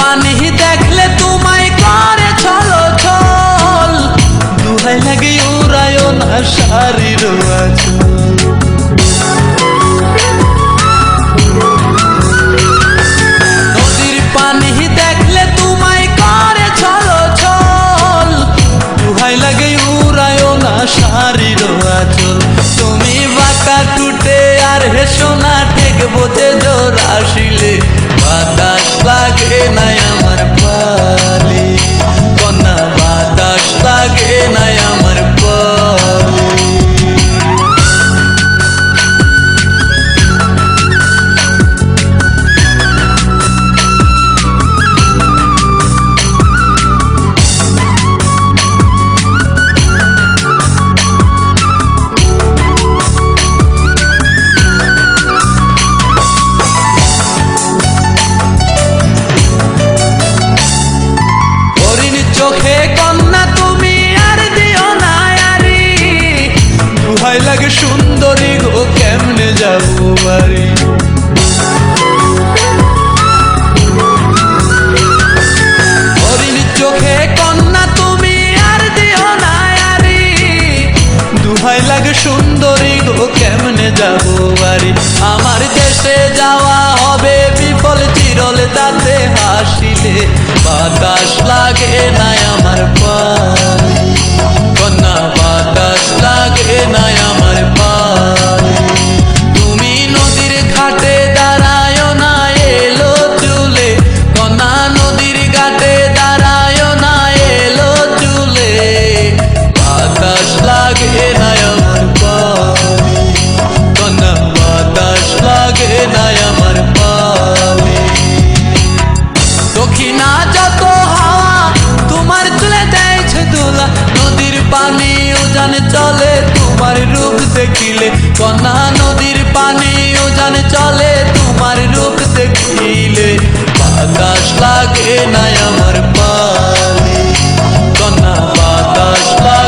পানি দেখলে তোমায় করে ছলো ছল, দুহাই লাগে উড়ায় না শাড়ির আঁচল। নদীর পানি দেখলে তোমায় করে ছলো ছল, দুহাই লাগে উড়ায় না শাড়ির আঁচল। তুমি বাঁকা টুটে আর হেসো না ঠেক বোঝে জোর আসিলে, বাতাস লাগে নাই আমার পালে কন্যা, বাতাস লাগে নাই আমার পালে। চোখে কন্যা তুমি আর দিও না আরি, দুহাই লাগে সুন্দরী গো কেমনে যাবো বাড়ি। হরিণ চোখে কন্যা তুমি আর দিও না আরি, দুহাই লাগে সুন্দরী গো কেমনে যাবো বাড়ি। আমার দেশে যাওয়া হবে বিফল চিরল দাঁতে হাসিলে, বাতাস লাগে নাই আমার পালে কন্যা, বাতাস লাগে নাই আমার পালে। তুমি নদীর ঘাটে দাঁড়ায় না এলো চুলে কন্যা, নদীর ঘাটে দাঁড়ায় না এলো চুলে, বাতাস লাগে নাই আমার পালে কন্যা, বাতাস লাগে নাই আমার পালে। দক্ষিণা যত হাওয়া তোমার তুলে দেয়ছে দোলা, নদীর পানি উজান চলে তোমার রূপ দেখিলে কন্যা, নদীর পানি উজান চলে তোমার রূপ দেখিলে, বাতাস লাগে নাই আমার পালে কন্যা, বাতাস লাগে